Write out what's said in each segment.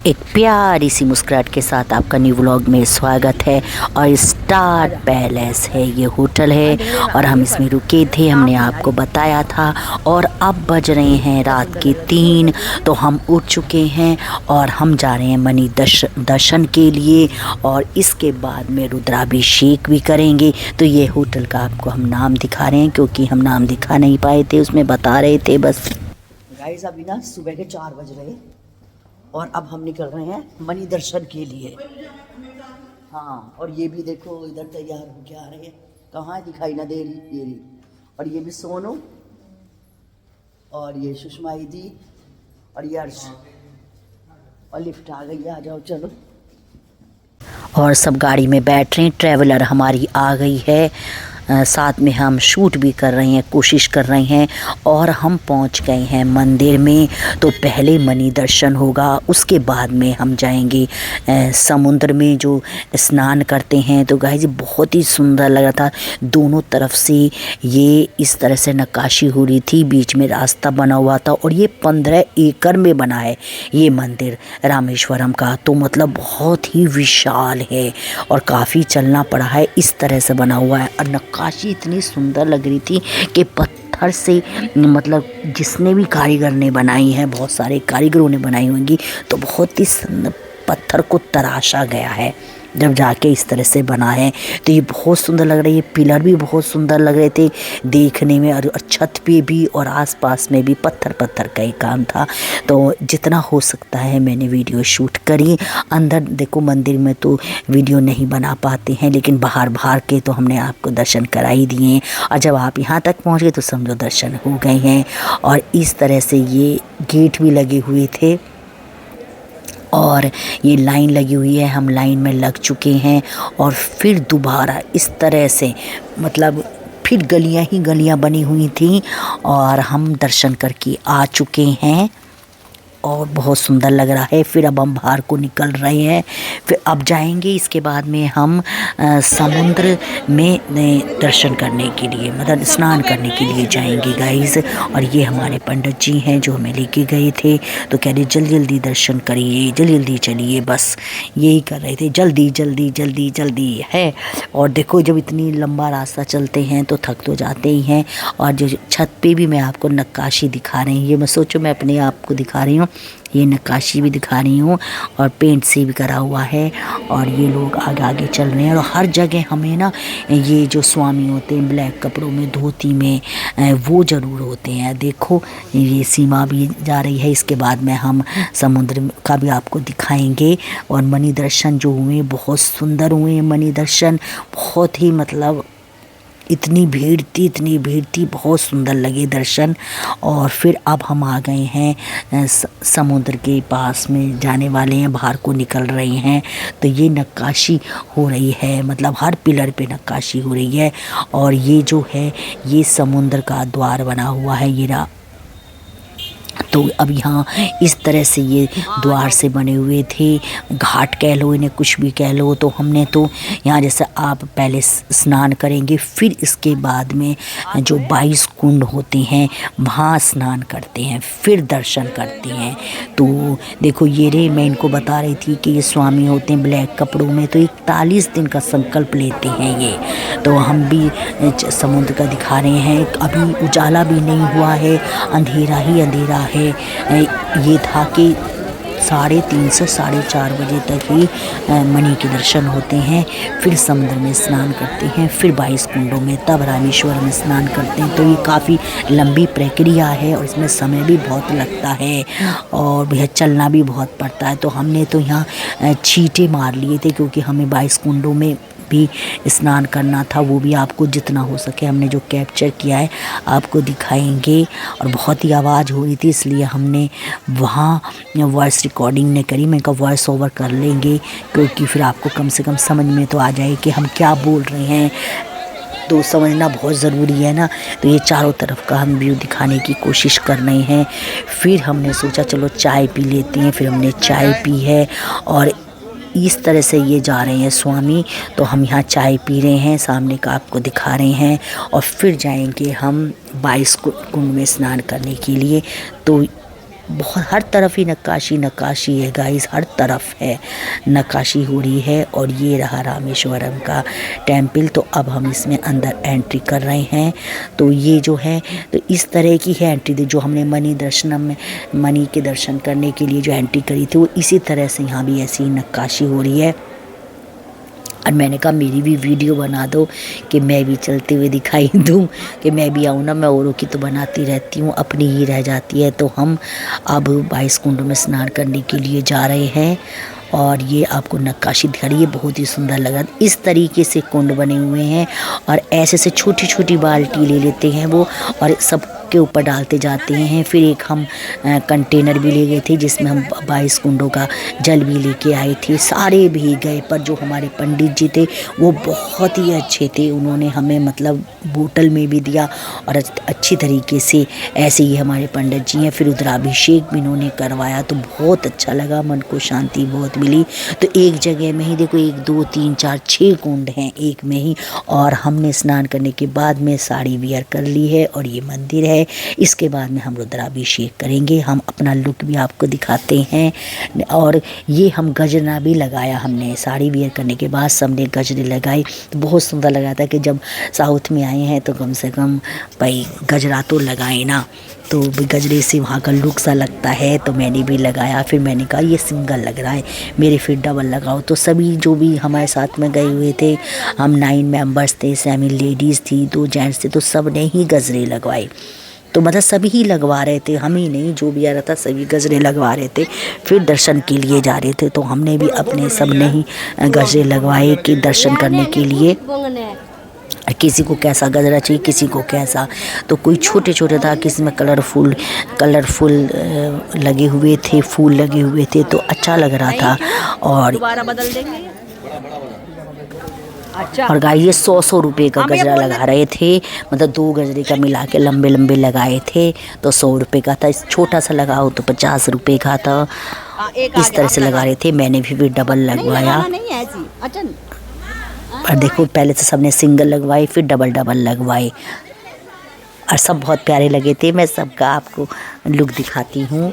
एक प्यारी सी मुस्कुराहट के साथ आपका न्यू व्लॉग में स्वागत है। और स्टार पैलेस है, ये होटल है और हम इसमें रुके थे, हमने आपको बताया था। और अब बज रहे हैं रात के 3, तो हम उठ चुके हैं और हम जा रहे हैं मणि दर्शन के लिए। और इसके बाद में रुद्राभिषेक भी करेंगे। तो ये होटल का आपको हम नाम दिखा रहे हैं, क्योंकि हम नाम दिखा नहीं पाए थे, उसमें बता रहे थे बस। गाइस अभी ना सुबह के 4 बज रहे और अब हम निकल रहे हैं मणि दर्शन के लिए। हाँ, और ये भी देखो इधर तैयार होके आ रहे हैं। कहाँ दिखाई ना दे रही ये रही। और ये भी सोनू और ये सुषमा दी और ये अर्श। और लिफ्ट आ गई, आ जाओ चलो। और सब गाड़ी में बैठ रहे हैं, ट्रैवलर हमारी आ गई है। साथ में हम शूट भी कर रहे हैं, कोशिश कर रहे हैं। और हम पहुंच गए हैं मंदिर में। तो पहले मणि दर्शन होगा, उसके बाद में हम जाएंगे समुद्र में जो स्नान करते हैं। तो गाइस बहुत ही सुंदर लग रहा था, दोनों तरफ से ये इस तरह से नक्काशी हो रही थी, बीच में रास्ता बना हुआ था। और ये 15 एकड़ में बना है ये मंदिर रामेश्वरम का। तो मतलब बहुत ही विशाल है और काफ़ी चलना पड़ा है, इस तरह से बना हुआ है। और नक्काशी इतनी सुंदर लग रही थी कि पत्थर से, मतलब जिसने भी कारीगर ने बनाई है, बहुत सारे कारीगरों ने बनाई होंगी, तो बहुत ही पत्थर को तराशा गया है जब जाके इस तरह से बना है। तो ये बहुत सुंदर लग रही है। पिलर भी बहुत सुंदर लग रहे थे देखने में, और छत पे भी और आसपास में भी पत्थर का ही काम था। तो जितना हो सकता है मैंने वीडियो शूट करी। अंदर देखो मंदिर में तो वीडियो नहीं बना पाते हैं, लेकिन बाहर के तो हमने आपको दर्शन करा ही दिए। और जब आप यहाँ तक पहुँच गए तो समझो दर्शन हो गए हैं। और इस तरह से ये गेट भी लगे हुए थे और ये लाइन लगी हुई है, हम लाइन में लग चुके हैं। और फिर दोबारा इस तरह से, मतलब फिर गलियां ही गलियां बनी हुई थी और हम दर्शन करके आ चुके हैं। और बहुत सुंदर लग रहा है। फिर अब हम बाहर को निकल रहे हैं, फिर अब जाएंगे। इसके बाद में हम समुद्र में दर्शन करने के लिए, मतलब स्नान करने के लिए जाएंगे गाइस। और ये हमारे पंडित जी हैं जो हमें लेके गए थे। तो कह रहे जल्दी जल्दी दर्शन करिए, जल्दी जल्दी चलिए, बस यही कर रहे थे, जल्दी जल्दी जल्दी जल्दी है। और देखो जब इतनी लंबा रास्ता चलते हैं तो थक तो जाते ही हैं। और जो छत पे भी मैं आपको नक्काशी दिखा रही हूँ, ये मैं सोचो मैं अपने आप को दिखा रही हूँ, ये नक्काशी भी दिखा रही हूँ और पेंट से भी करा हुआ है। और ये लोग आगे आगे चल रहे हैं। और हर जगह हमें ना ये जो स्वामी होते हैं ब्लैक कपड़ों में, धोती में, वो ज़रूर होते हैं। देखो ये सीमा भी जा रही है। इसके बाद में हम समुद्र का भी आपको दिखाएंगे। और मणि दर्शन जो हुए बहुत सुंदर हुए मणि दर्शन, बहुत ही मतलब इतनी भीड़ थी, बहुत सुंदर लगे दर्शन। और फिर अब हम आ गए हैं समुद्र के पास में, जाने वाले हैं, बाहर को निकल रहे हैं। तो ये नक्काशी हो रही है, मतलब हर पिलर पे नक्काशी हो रही है। और ये जो है ये समुद्र का द्वार बना हुआ है, ये रहा। तो अब यहाँ इस तरह से ये द्वार से बने हुए थे, घाट कह लो, इन्हें कुछ भी कह लो। तो हमने तो यहाँ जैसे आप पहले स्नान करेंगे, फिर इसके बाद में जो 22 कुंड होते हैं वहाँ स्नान करते हैं, फिर दर्शन करते हैं। तो देखो ये रे, मैं इनको बता रही थी कि ये स्वामी होते हैं ब्लैक कपड़ों में, तो 41 दिन का संकल्प लेते हैं ये। तो हम भी समुद्र का दिखा रहे हैं। अभी उजाला भी नहीं हुआ है, अंधेरा ही अंधेरा है। ये था कि 3:30 से 4:30 बजे तक ही मणि के दर्शन होते हैं। फिर समुद्र में स्नान करते हैं, फिर 22 कुंडों में, तब रामेश्वर में स्नान करते हैं। तो ये काफ़ी लंबी प्रक्रिया है और इसमें समय भी बहुत लगता है और भैया चलना भी बहुत पड़ता है। तो हमने तो यहाँ छींटे मार लिए थे, क्योंकि हमें 22 कुंडों में भी स्नान करना था। वो भी आपको जितना हो सके हमने जो कैप्चर किया है आपको दिखाएंगे। और बहुत ही आवाज़ हो रही थी, इसलिए हमने वहाँ वॉइस रिकॉर्डिंग नहीं करी। मैं कहा वॉइस ओवर कर लेंगे, क्योंकि फिर आपको कम से कम समझ में तो आ जाए कि हम क्या बोल रहे हैं। तो समझना बहुत ज़रूरी है ना। तो ये चारों तरफ का हम व्यू दिखाने की कोशिश कर रहे हैं। फिर हमने सोचा चलो चाय पी लेते हैं, फिर हमने चाय पी है। और इस तरह से ये जा रहे हैं स्वामी। तो हम यहाँ चाय पी रहे हैं, सामने का आपको दिखा रहे हैं। और फिर जाएंगे हम 22 कुंड में स्नान करने के लिए। तो बहुत हर तरफ ही नक्काशी नक्काशी है गाइस, हर तरफ है नक्काशी हो रही है। और ये रहा रामेश्वरम का टेम्पल। तो अब हम इसमें अंदर एंट्री कर रहे हैं। तो ये जो है तो इस तरह की है एंट्री, जो हमने मणि दर्शनम में मणि के दर्शन करने के लिए जो एंट्री करी थी, वो इसी तरह से यहाँ भी ऐसी नक्काशी हो रही है। और मैंने कहा मेरी भी वीडियो बना दो कि मैं भी चलते हुए दिखाई दूँ, कि मैं भी आऊँ ना। मैं औरों की तो बनाती रहती हूँ, अपनी ही रह जाती है। तो हम अब 22 कुंडों में स्नान करने के लिए जा रहे हैं। और ये आपको नक्काशी दिखा रही है, बहुत ही सुंदर लगा। इस तरीके से कुंड बने हुए हैं और ऐसे से छोटी छोटी बाल्टी ले लेते हैं वो, और सब के ऊपर डालते जाते हैं। फिर एक हम कंटेनर भी ले गए थे जिसमें हम 22 कुंडों का जल भी लेके आए थे। सारे भीग गए, पर जो हमारे पंडित जी थे वो बहुत ही अच्छे थे। उन्होंने हमें मतलब बोतल में भी दिया और अच्छी तरीके से, ऐसे ही हमारे पंडित जी हैं। फिर रुद्राभिषेक भी इन्होंने करवाया, तो बहुत अच्छा लगा, मन को शांति बहुत मिली। तो एक जगह में ही देखो 1 2 3 4 6 कुंड हैं एक में ही। और हमने स्नान करने के बाद में साड़ी वियर कर ली है और ये मंदिर है। इसके बाद में हम रुद्राभिषेक करेंगे। हम अपना लुक भी आपको दिखाते हैं। और ये हम गजरा भी लगाया, हमने साड़ी वियर करने के बाद सबने गजरे लगाए। तो बहुत सुंदर लगा था कि जब साउथ में आए हैं तो कम से कम भाई गजरा तो लगाए ना। तो गजरे से वहाँ का लुक सा लगता है, तो मैंने भी लगाया। फिर मैंने कहा ये सिंगल लग रहा है, मेरे फिर डबल लगाओ। तो सभी जो भी हमारे साथ में गए हुए थे, हम 9 मेंबर्स थे, 7 लेडीज़ थी, 2 जेंट्स थे, तो सब ने ही गजरे लगवाए। तो मतलब सभी ही लगवा रहे थे, हम ही नहीं, जो भी आ रहा था सभी गजरे लगवा रहे थे। फिर दर्शन के लिए जा रहे थे, तो हमने भी अपने सब ने ही गजरे लगवाए कि दर्शन करने के लिए। किसी को कैसा गजरा चाहिए, किसी को कैसा। तो कोई छोटे छोटे था, किसी में कलरफुल लगे हुए थे, फूल लगे हुए थे, तो अच्छा लग रहा था। और बदल देंगे। अच्छा। और गाइस ये 100 रुपये का गजरा लगा रहे थे, मतलब 2 गजरे का मिला के लंबे लंबे लगाए थे। तो 100 रुपये का था, छोटा सा लगाओ तो 50 रुपये का था। इस तरह से लगा रहे थे। मैंने भी डबल लगवाया। और देखो पहले तो सबने सिंगल लगवाए, फिर डबल डबल लगवाए, और सब बहुत प्यारे लगे थे। मैं सबका आपको लुक दिखाती हूँ।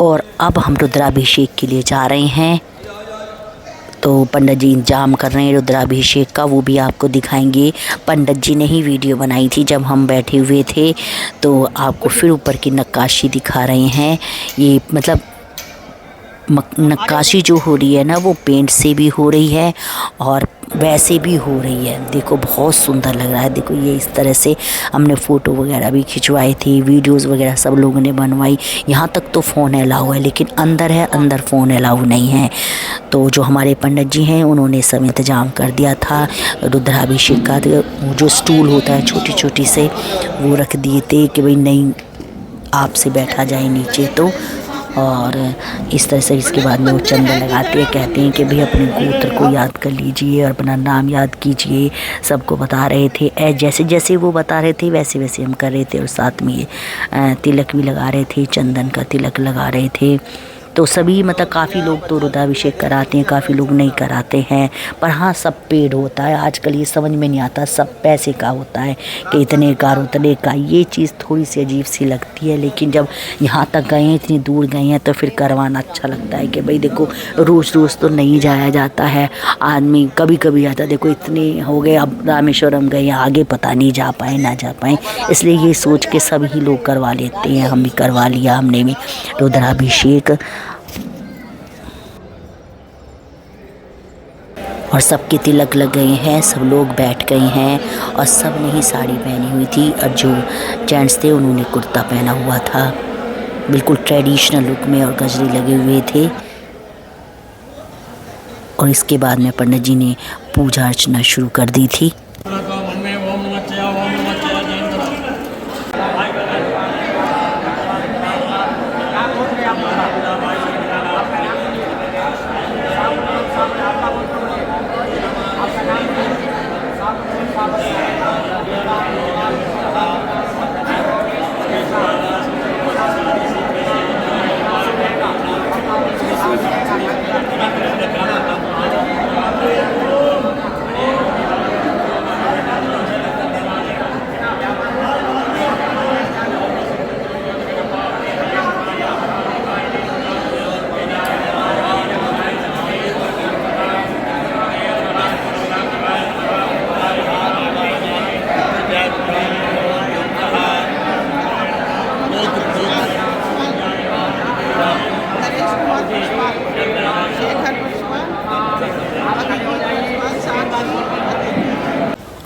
और अब हम रुद्राभिषेक के लिए जा रहे हैं। तो पंडित जी इंतजाम कर रहे हैं रुद्राभिषेक का, वो भी आपको दिखाएंगे। पंडित जी ने ही वीडियो बनाई थी जब हम बैठे हुए थे। तो आपको फिर ऊपर की नक्काशी दिखा रहे हैं। ये मतलब नक्काशी जो हो रही है ना, वो पेंट से भी हो रही है और वैसे भी हो रही है। देखो बहुत सुंदर लग रहा है। देखो ये इस तरह से हमने फ़ोटो वगैरह भी खिंचवाई थी, वीडियोस वगैरह सब लोगों ने बनवाई। यहाँ तक तो फ़ोन अलाउ है, लेकिन अंदर है, अंदर फ़ोन अलाउ नहीं है। तो जो हमारे पंडित जी हैं उन्होंने सब इंतज़ाम कर दिया था रुद्राभिषेक का। जो स्टूल होता है छोटी छोटी से, वो रख दिए थे कि भाई नहीं आपसे बैठा जाए नीचे। तो और इस तरह से इसके बाद में वो चंदन लगाते हैं, कहते हैं कि भाई अपने गोत्र को याद कर लीजिए और अपना नाम याद कीजिए। सबको बता रहे थे, जैसे जैसे वो बता रहे थे वैसे वैसे हम कर रहे थे। और साथ में ये तिलक भी लगा रहे थे, चंदन का तिलक लगा रहे थे। तो सभी मतलब काफ़ी लोग तो रुद्राभिषेक कराते हैं, काफ़ी लोग नहीं कराते हैं। पर हाँ सब पेड होता है। आजकल ये समझ में नहीं आता, सब पैसे का होता है कि इतने का उतने का। ये चीज़ थोड़ी सी अजीब सी लगती है, लेकिन जब यहाँ तक गए हैं, इतनी दूर गए हैं, तो फिर करवाना अच्छा लगता है कि भाई देखो रोज़ रोज़ तो नहीं जाया जाता है, आदमी कभी कभी आता। देखो इतने हो गए, अब रामेश्वरम गए, आगे पता नहीं जा पाए ना जा पाए, इसलिए ये सोच के सभी लोग करवा लेते हैं। हम भी करवा लिया, हमने भी रुद्राभिषेक। और सबके तिलक लग गए हैं, सब लोग बैठ गए हैं और सब ने ही साड़ी पहनी हुई थी और जो जेंट्स थे उन्होंने कुर्ता पहना हुआ था, बिल्कुल ट्रेडिशनल लुक में, और गजरे लगे हुए थे। और इसके बाद में पंडित जी ने पूजा अर्चना शुरू कर दी थी।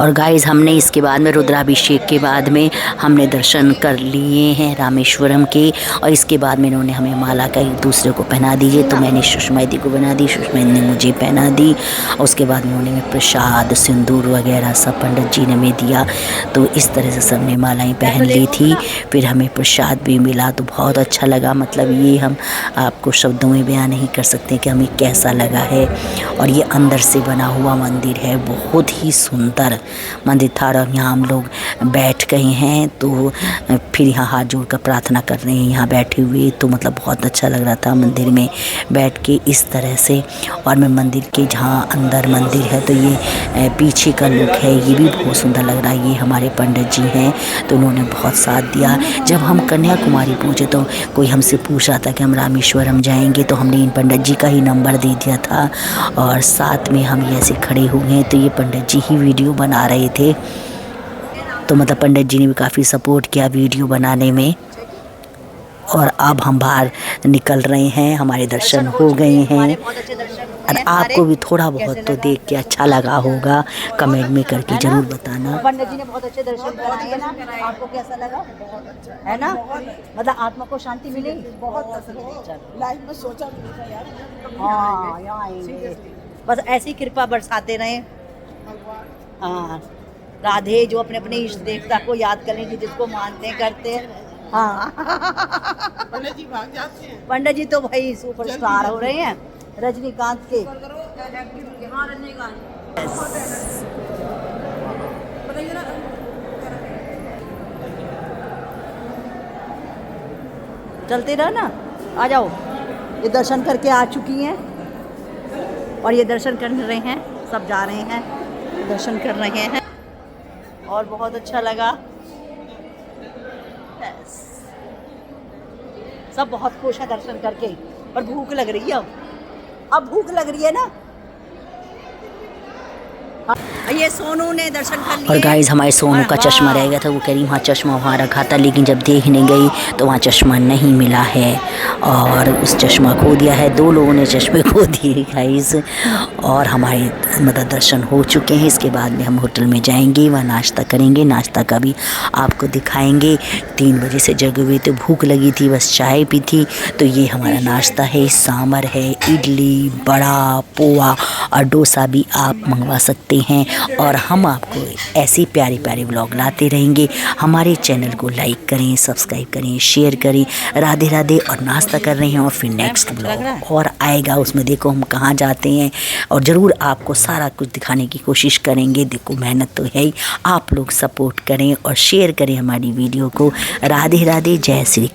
और गाइस हमने इसके बाद में रुद्राभिषेक के बाद में हमने दर्शन कर लिए हैं रामेश्वरम के। और इसके बाद में इन्होंने हमें माला का एक दूसरे को पहना दीजिए, तो मैंने सुषमा दी को बना दी, सुषमा ने मुझे पहना दी। और उसके बाद में उन्होंने प्रसाद सिंदूर वगैरह सब पंडित जी ने में दिया। तो इस तरह से सब ने मालाएँ पहन ली थी। फिर हमें प्रसाद भी मिला तो बहुत अच्छा लगा, मतलब ये हम आपको शब्दों में बयान नहीं कर सकते कि हमें कैसा लगा है। और ये अंदर से बना हुआ मंदिर है, बहुत ही सुंदर मंदिर था। और यहाँ हम लोग बैठ गए हैं, तो फिर यहाँ हाथ जोड़ कर प्रार्थना कर रहे हैं यहाँ बैठे हुए। तो मतलब बहुत अच्छा लग रहा था मंदिर में बैठ के इस तरह से। और मैं मंदिर के जहाँ अंदर मंदिर है तो ये पीछे का लुक है, ये भी बहुत सुंदर लग रहा है। ये हमारे पंडित जी हैं, तो उन्होंने बहुत साथ दिया। जब हम कन्याकुमारी पहुँचे तो कोई हमसे पूछ रहा था कि हम रामेश्वरम जाएंगे, तो हमने इन पंडित जी का ही नंबर दे दिया था और साथ में हम ऐसे खड़े हुए हैं। तो ये पंडित जी ही वीडियो बना रहे थे, तो मतलब पंडित जी ने भी काफ़ी सपोर्ट किया वीडियो बनाने में। और अब हम बाहर निकल रहे हैं, हमारे दर्शन हो गए हैं। और आपको भी थोड़ा बहुत तो देख के अच्छा लगा होगा, कमेंट में करके ज़रूर बताना। पंडित जी ने बहुत अच्छे दर्शन कराए हैं ना, आपको कैसा लगा? बहुत अच्छा है ना, मतलब आत्मा को शांति मिली। बहुत अच्छा, लाइफ में सोचा भी नहीं था यार। हाँ, यहाँ आएंगे, बस ऐसी कृपा बरसाते रहे। हाँ, राधे जो अपने अपने इष्ट देवता को याद करें कि जिसको मानते हैं करते हैं। हाँ, पंडित जी भाग जाते हैं। पंडित जी तो भाई सुपरस्टार हो रहे हैं रजनीकांत के। हाँ, रजनीकांत। चलते रहो ना, आ जाओ। ये दर्शन करके आ चुकी हैं और ये दर्शन कर रहे हैं, सब जा रहे हैं दर्शन कर रहे हैं और बहुत अच्छा लगा। सब बहुत खुश है दर्शन करके। और भूख लग रही है, अब भूख लग रही है ना। ये सोनू ने दर्शन कर लिए। और गाइस हमारे सोनू का चश्मा रह गया था, वो कह रही वहाँ चश्मा वहाँ रखा था, लेकिन जब देखने गई तो वहाँ चश्मा नहीं मिला है और उस चश्मा खो दिया है। 2 लोगों ने चश्मे खो दिए गाइस। और हमारे मतलब दर्शन हो चुके हैं। इसके बाद में हम होटल में जाएंगे, वहाँ नाश्ता करेंगे, नाश्ता का भी आपको दिखाएंगे। 3 बजे से जगे हुए तो भूख लगी थी, बस चाय पी थी। तो ये हमारा नाश्ता है, सांभर है, इडली, बड़ा, पोहा और डोसा भी आप मंगवा सकते हैं। और हम आपको ऐसे प्यारे प्यारे व्लॉग लाते रहेंगे। हमारे चैनल को लाइक करें, सब्सक्राइब करें, शेयर करें। राधे राधे। और नाश्ता कर रहे हैं और फिर नेक्स्ट व्लॉग और आएगा, उसमें देखो हम कहाँ जाते हैं और ज़रूर आपको सारा कुछ दिखाने की कोशिश करेंगे। देखो मेहनत तो है ही, आप लोग सपोर्ट करें और शेयर करें हमारी वीडियो को। राधे राधे, जय श्री।